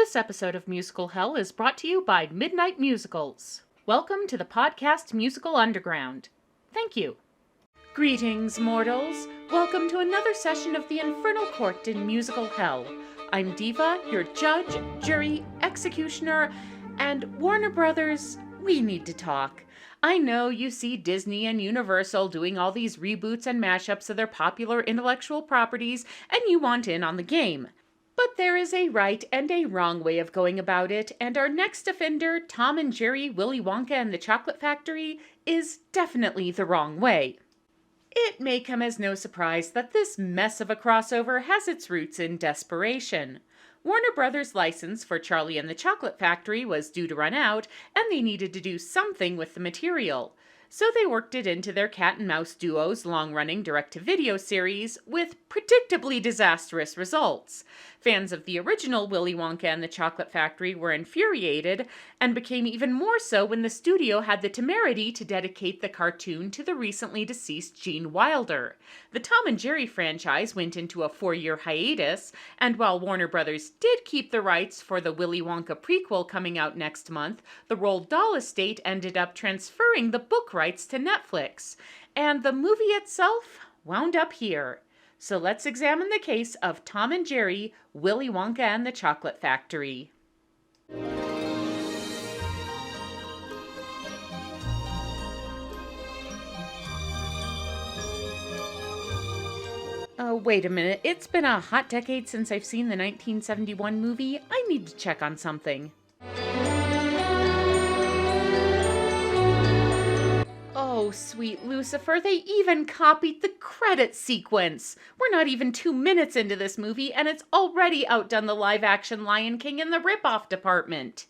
This episode of Musical Hell is brought to you by Midnight Musicals. Welcome to the podcast Musical Underground. Thank you. Greetings, mortals. Welcome to another session of the Infernal Court in Musical Hell. I'm Diva, your judge, jury, executioner, and Warner Brothers, we need to talk. I know you see Disney and Universal doing all these reboots and mashups of their popular intellectual properties, and you want in on the game. But there is a right and a wrong way of going about it, and our next offender, Tom and Jerry, Willy Wonka and the Chocolate Factory, is definitely the wrong way. It may come as no surprise that this mess of a crossover has its roots in desperation. Warner Brothers' license for Charlie and the Chocolate Factory was due to run out, and they needed to do something with the material. So they worked it into their cat and mouse duo's long-running direct-to-video series, with predictably disastrous results. Fans of the original Willy Wonka and the Chocolate Factory were infuriated, and became even more so when the studio had the temerity to dedicate the cartoon to the recently deceased Gene Wilder. The Tom and Jerry franchise went into a 4-year hiatus, and while Warner Brothers did keep the rights for the Willy Wonka prequel coming out next month, the Roald Dahl estate ended up transferring the book rights to Netflix, and the movie itself wound up here. So let's examine the case of Tom and Jerry, Willy Wonka and the Chocolate Factory. Wait a minute. It's been a hot decade since I've seen the 1971 movie. I need to check on something. Oh, sweet Lucifer, they even copied the credit sequence. We're not even 2 minutes into this movie, and it's already outdone the live-action Lion King in the rip-off department.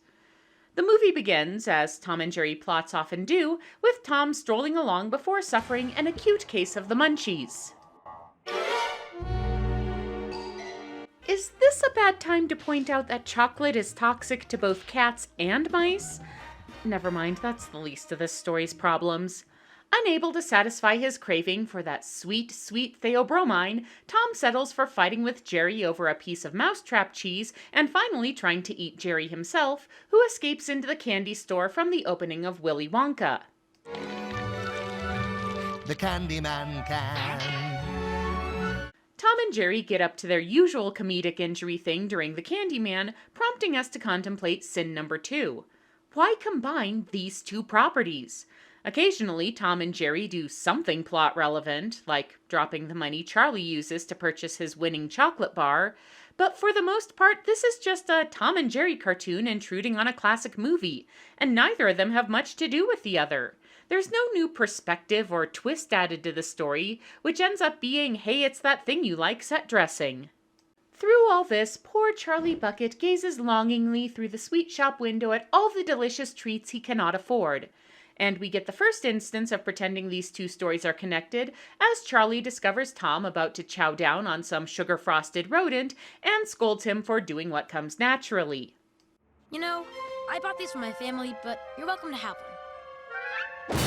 The movie begins, as Tom and Jerry plots often do, with Tom strolling along before suffering an acute case of the munchies. Is this a bad time to point out that chocolate is toxic to both cats and mice? Never mind, that's the least of this story's problems. Unable to satisfy his craving for that sweet, sweet theobromine, Tom settles for fighting with Jerry over a piece of mousetrap cheese and finally trying to eat Jerry himself, who escapes into the candy store from the opening of Willy Wonka. The Candyman can. Tom and Jerry get up to their usual comedic injury thing during the Candyman, prompting us to contemplate sin number 2. Why combine these two properties? Occasionally, Tom and Jerry do something plot relevant, like dropping the money Charlie uses to purchase his winning chocolate bar, but for the most part, this is just a Tom and Jerry cartoon intruding on a classic movie, and neither of them have much to do with the other. There's no new perspective or twist added to the story, which ends up being, hey, it's that thing you like set dressing. Through all this, poor Charlie Bucket gazes longingly through the sweet shop window at all the delicious treats he cannot afford. And we get the first instance of pretending these two stories are connected, as Charlie discovers Tom about to chow down on some sugar-frosted rodent and scolds him for doing what comes naturally. You know, I bought these for my family, but you're welcome to have one.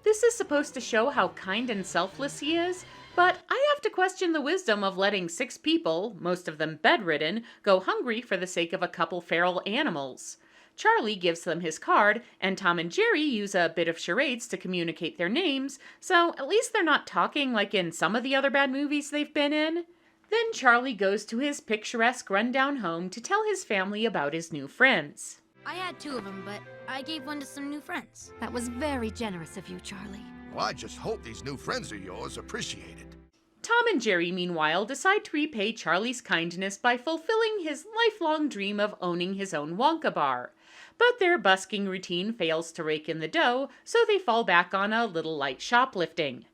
This is supposed to show how kind and selfless he is, but I have to question the wisdom of letting 6 people, most of them bedridden, go hungry for the sake of a couple feral animals. Charlie gives them his card, and Tom and Jerry use a bit of charades to communicate their names, so at least they're not talking like in some of the other bad movies they've been in. Then Charlie goes to his picturesque rundown home to tell his family about his new friends. I had 2 of them, but I gave one to some new friends. That was very generous of you, Charlie. Well, I just hope these new friends of yours appreciate it. Tom and Jerry, meanwhile, decide to repay Charlie's kindness by fulfilling his lifelong dream of owning his own Wonka bar. But their busking routine fails to rake in the dough, so they fall back on a little light shoplifting.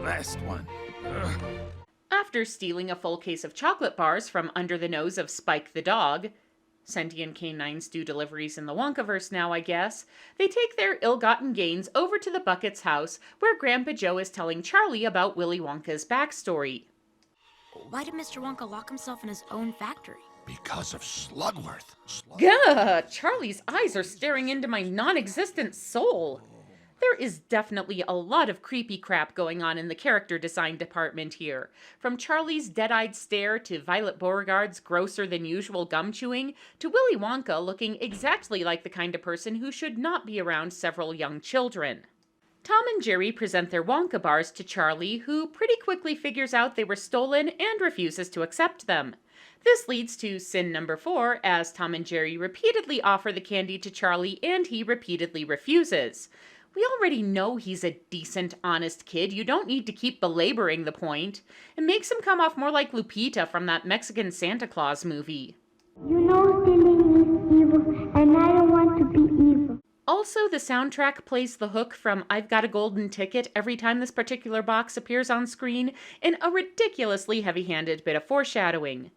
Last one. After stealing a full case of chocolate bars from under the nose of Spike the dog, sentient canines do deliveries in the Wonkaverse now, I guess, they take their ill-gotten gains over to the Bucket's house, where Grandpa Joe is telling Charlie about Willy Wonka's backstory. Why did Mr. Wonka lock himself in his own factory? Because of Slugworth. Gah! Charlie's eyes are staring into my non-existent soul. There is definitely a lot of creepy crap going on in the character design department here. From Charlie's dead-eyed stare to Violet Beauregard's grosser-than-usual gum chewing to Willy Wonka looking exactly like the kind of person who should not be around several young children. Tom and Jerry present their Wonka bars to Charlie, who pretty quickly figures out they were stolen and refuses to accept them. This leads to sin number 4, as Tom and Jerry repeatedly offer the candy to Charlie and he repeatedly refuses. We already know he's a decent, honest kid. You don't need to keep belaboring the point. It makes him come off more like Lupita from that Mexican Santa Claus movie. You know stealing is evil, and I don't want to be evil. Also, the soundtrack plays the hook from I've Got a Golden Ticket every time this particular box appears on screen in a ridiculously heavy-handed bit of foreshadowing.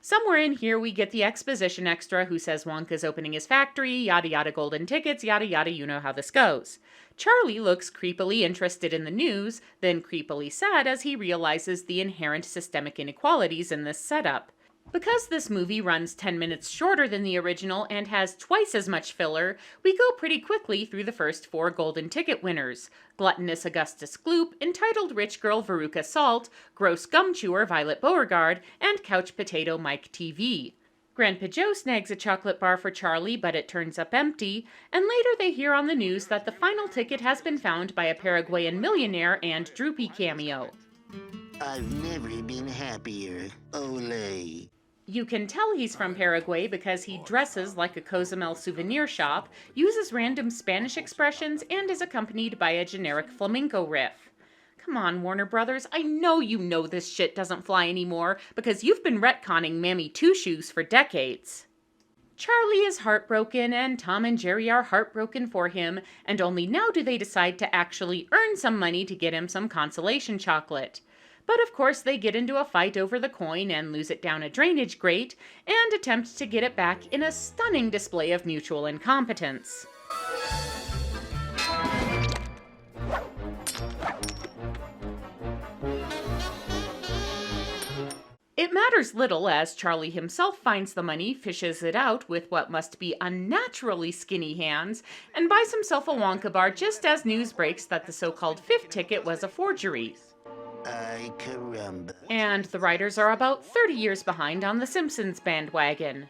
Somewhere in here we get the exposition extra who says Wonka's opening his factory, yada yada golden tickets, yada yada, you know how this goes. Charlie looks creepily interested in the news, then creepily sad as he realizes the inherent systemic inequalities in this setup. Because this movie runs 10 minutes shorter than the original and has twice as much filler, we go pretty quickly through the first 4 golden ticket winners: gluttonous Augustus Gloop, entitled rich girl Veruca Salt, gross gum chewer Violet Beauregard, and couch potato Mike TV. Grandpa Joe snags a chocolate bar for Charlie, but it turns up empty, and later they hear on the news that the final ticket has been found by a Paraguayan millionaire and Droopy cameo. I've never been happier. Ole. You can tell he's from Paraguay because he dresses like a Cozumel souvenir shop, uses random Spanish expressions, and is accompanied by a generic flamenco riff. Come on, Warner Brothers, I know you know this shit doesn't fly anymore because you've been retconning Mammy Two Shoes for decades. Charlie is heartbroken, and Tom and Jerry are heartbroken for him, and only now do they decide to actually earn some money to get him some consolation chocolate. But of course they get into a fight over the coin and lose it down a drainage grate, and attempt to get it back in a stunning display of mutual incompetence. It matters little as Charlie himself finds the money, fishes it out with what must be unnaturally skinny hands, and buys himself a Wonka bar just as news breaks that the so-called 5th ticket was a forgery. Ay caramba. And the writers are about 30 years behind on the Simpsons bandwagon.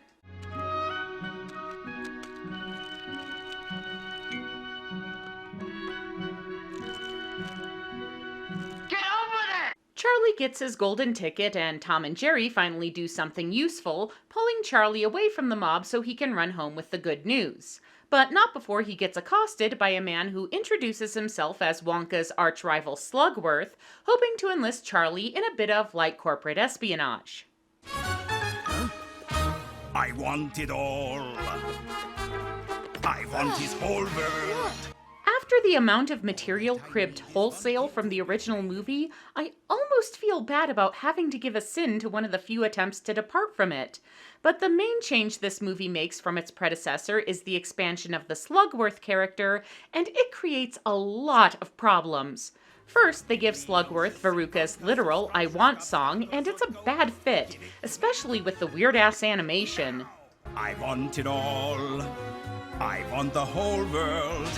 Charlie gets his golden ticket, and Tom and Jerry finally do something useful, pulling Charlie away from the mob so he can run home with the good news. But not before he gets accosted by a man who introduces himself as Wonka's arch-rival Slugworth, hoping to enlist Charlie in a bit of light corporate espionage. I want it all. I want his whole world. After the amount of material cribbed wholesale from the original movie, I almost feel bad about having to give a sin to one of the few attempts to depart from it. But the main change this movie makes from its predecessor is the expansion of the Slugworth character, and it creates a lot of problems. First, they give Slugworth Veruca's literal I Want song, and it's a bad fit, especially with the weird-ass animation. I want it all. I want the whole world.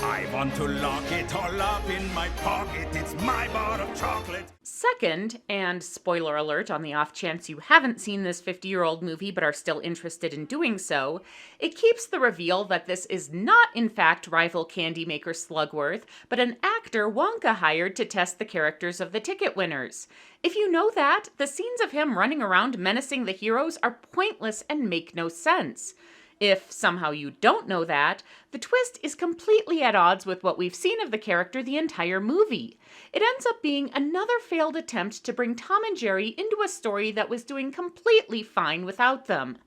I want to lock it all up in my pocket. It's my bar of chocolate. Second, and spoiler alert on the off chance you haven't seen this 50-year-old movie but are still interested in doing so, it keeps the reveal that this is not in fact rival candy maker Slugworth, but an actor Wonka hired to test the characters of the ticket winners. If you know that, the scenes of him running around menacing the heroes are pointless and make no sense. If somehow you don't know that, the twist is completely at odds with what we've seen of the character the entire movie. It ends up being another failed attempt to bring Tom and Jerry into a story that was doing completely fine without them.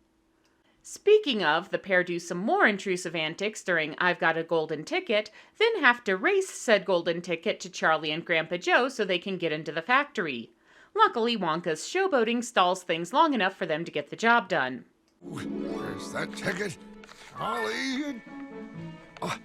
Speaking of, the pair do some more intrusive antics during I've Got a Golden Ticket, then have to race said golden ticket to Charlie and Grandpa Joe so they can get into the factory. Luckily, Wonka's showboating stalls things long enough for them to get the job done. Where's that ticket? Charlie! After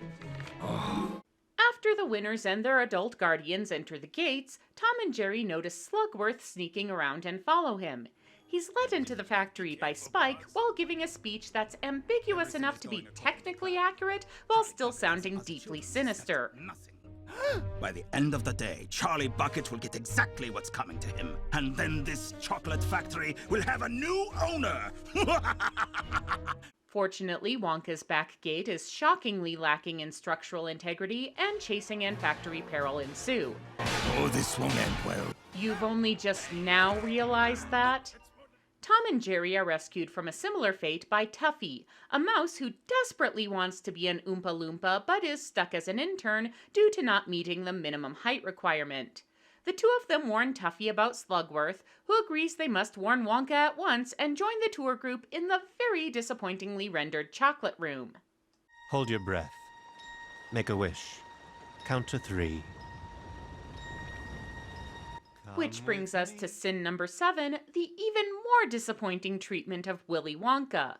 the winners and their adult guardians enter the gates, Tom and Jerry notice Slugworth sneaking around and follow him. He's led into the factory by Spike while giving a speech that's ambiguous enough to be technically accurate while still sounding deeply sinister. By the end of the day, Charlie Bucket will get exactly what's coming to him. And then this chocolate factory will have a new owner! Fortunately, Wonka's back gate is shockingly lacking in structural integrity, and chasing and factory peril ensue. Oh, this won't end well. You've only just now realized that? Tom and Jerry are rescued from a similar fate by Tuffy, a mouse who desperately wants to be an Oompa Loompa but is stuck as an intern due to not meeting the minimum height requirement. The two of them warn Tuffy about Slugworth, who agrees they must warn Wonka at once and join the tour group in the very disappointingly rendered chocolate room. Hold your breath. Make a wish. Count to 3. Which brings us to sin number 7, the even more disappointing treatment of Willy Wonka.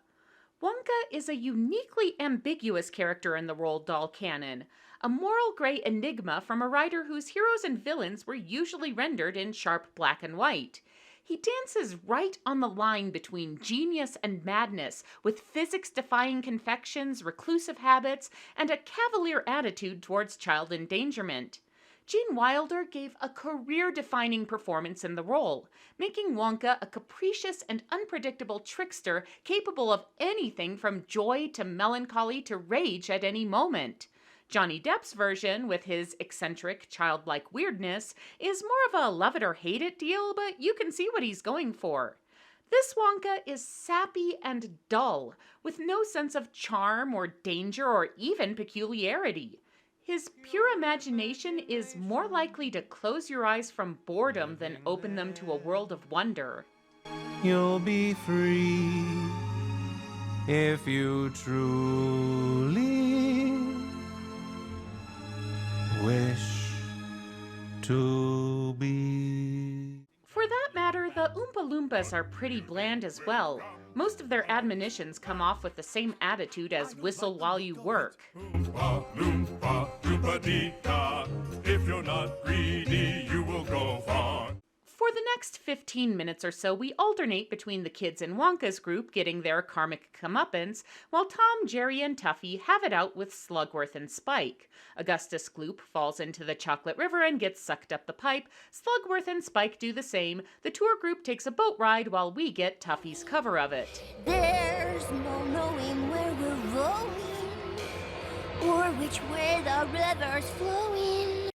Wonka is a uniquely ambiguous character in the Roald Dahl canon, a moral gray enigma from a writer whose heroes and villains were usually rendered in sharp black and white. He dances right on the line between genius and madness, with physics-defying confections, reclusive habits, and a cavalier attitude towards child endangerment. Gene Wilder gave a career-defining performance in the role, making Wonka a capricious and unpredictable trickster capable of anything from joy to melancholy to rage at any moment. Johnny Depp's version, with his eccentric, childlike weirdness, is more of a love-it-or-hate-it deal, but you can see what he's going for. This Wonka is sappy and dull, with no sense of charm or danger or even peculiarity. His pure imagination is more likely to close your eyes from boredom than open them to a world of wonder. You'll be free if you truly wish to be. For that matter, the Oompa Loompas are pretty bland as well. Most of their admonitions come off with the same attitude as whistle while you work. Oompa Loompa Loompa-dee-da. If you're not greedy, you will go far. For the next 15 minutes or so, we alternate between the kids in Wonka's group getting their karmic comeuppance, while Tom, Jerry, and Tuffy have it out with Slugworth and Spike. Augustus Gloop falls into the chocolate river and gets sucked up the pipe. Slugworth and Spike do the same. The tour group takes a boat ride while we get Tuffy's cover of it. There's no knowing where we're going, or which way the river's flowing.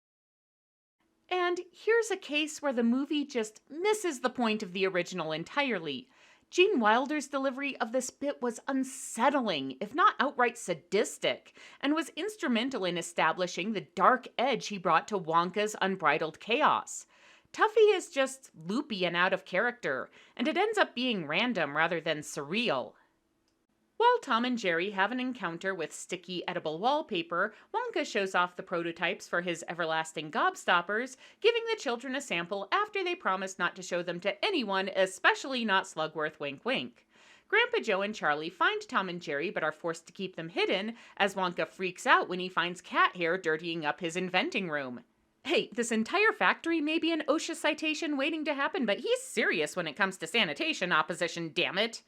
And here's a case where the movie just misses the point of the original entirely. Gene Wilder's delivery of this bit was unsettling, if not outright sadistic, and was instrumental in establishing the dark edge he brought to Wonka's unbridled chaos. Tuffy is just loopy and out of character, and it ends up being random rather than surreal. While Tom and Jerry have an encounter with sticky edible wallpaper, Wonka shows off the prototypes for his everlasting gobstoppers, giving the children a sample after they promise not to show them to anyone, especially not Slugworth, wink wink. Grandpa Joe and Charlie find Tom and Jerry but are forced to keep them hidden, as Wonka freaks out when he finds cat hair dirtying up his inventing room. Hey, this entire factory may be an OSHA citation waiting to happen, but he's serious when it comes to sanitation opposition, damn it!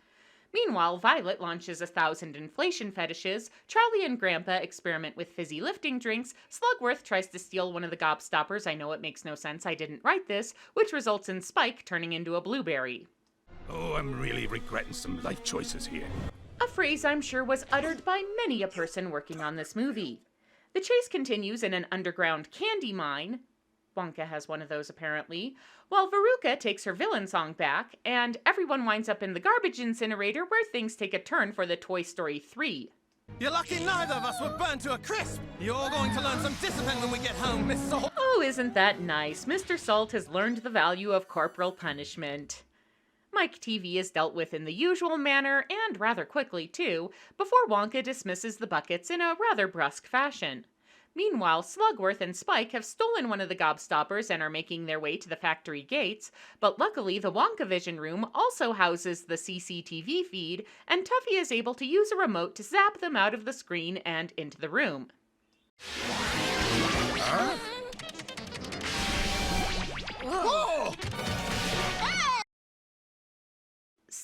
Meanwhile, Violet launches 1,000 inflation fetishes, Charlie and Grandpa experiment with fizzy lifting drinks, Slugworth tries to steal one of the gobstoppers, I know it makes no sense, I didn't write this, which results in Spike turning into a blueberry. Oh, I'm really regretting some life choices here. A phrase I'm sure was uttered by many a person working on this movie. The chase continues in an underground candy mine. Wonka has one of those apparently, while Veruca takes her villain song back, and everyone winds up in the garbage incinerator where things take a turn for the Toy Story 3. You're lucky neither of us were burned to a crisp. You're all going to learn some discipline when we get home, Miss Salt. Oh, isn't that nice? Mr. Salt has learned the value of corporal punishment. Mike TV is dealt with in the usual manner, and rather quickly too, before Wonka dismisses the buckets in a rather brusque fashion. Meanwhile, Slugworth and Spike have stolen one of the gobstoppers and are making their way to the factory gates, but luckily the Wonkavision room also houses the CCTV feed, and Tuffy is able to use a remote to zap them out of the screen and into the room. Huh? Whoa!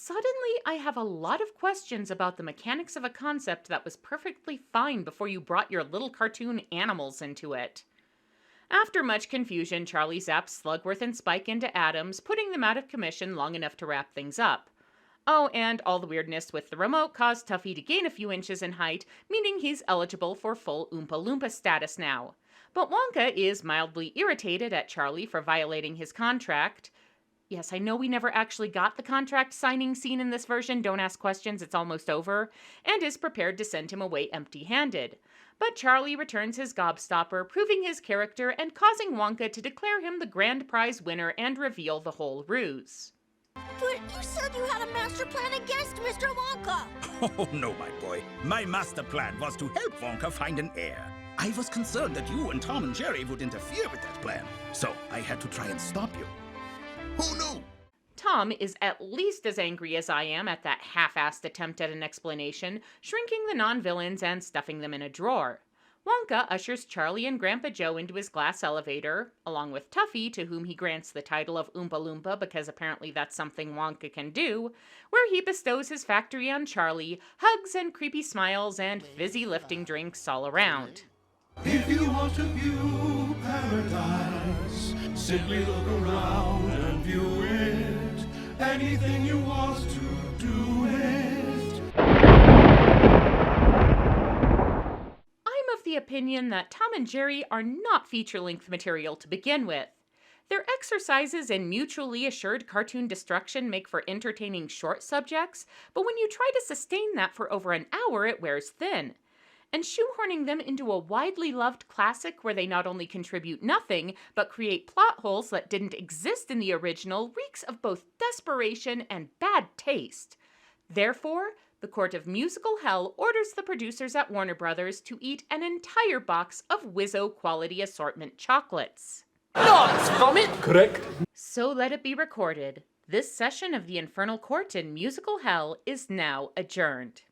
suddenly I have a lot of questions about the mechanics of a concept that was perfectly fine before you brought your little cartoon animals into it. After much confusion, Charlie zaps Slugworth and Spike into atoms, putting them out of commission long enough to wrap things up. Oh, and all the weirdness with the remote caused Tuffy to gain a few inches in height, meaning he's eligible for full Oompa Loompa status now. But Wonka is mildly irritated at Charlie for violating his contract. Yes, I know we never actually got the contract signing scene in this version, don't ask questions, it's almost over, and is prepared to send him away empty-handed. But Charlie returns his gobstopper, proving his character and causing Wonka to declare him the grand prize winner and reveal the whole ruse. But you said you had a master plan against Mr. Wonka. Oh, no, my boy. My master plan was to help Wonka find an heir. I was concerned that you and Tom and Jerry would interfere with that plan, so I had to try and stop you. Who knew? Tom is at least as angry as I am at that half-assed attempt at an explanation, shrinking the non-villains and stuffing them in a drawer. Wonka ushers Charlie and Grandpa Joe into his glass elevator, along with Tuffy, to whom he grants the title of Oompa Loompa because apparently that's something Wonka can do, where he bestows his factory on Charlie, hugs and creepy smiles and fizzy lifting drinks all around. If you want to view paradise, simply look around and view it. Anything you want to do it. I'm of the opinion that Tom and Jerry are not feature-length material to begin with. Their exercises in mutually assured cartoon destruction make for entertaining short subjects, but when you try to sustain that for over an hour, it wears thin. And shoehorning them into a widely loved classic where they not only contribute nothing, but create plot holes that didn't exist in the original reeks of both desperation and bad taste. Therefore, the Court of Musical Hell orders the producers at Warner Brothers to eat an entire box of Wizzo quality assortment chocolates. Nuts, vomit! Correct. So let it be recorded. This session of the Infernal Court in Musical Hell is now adjourned.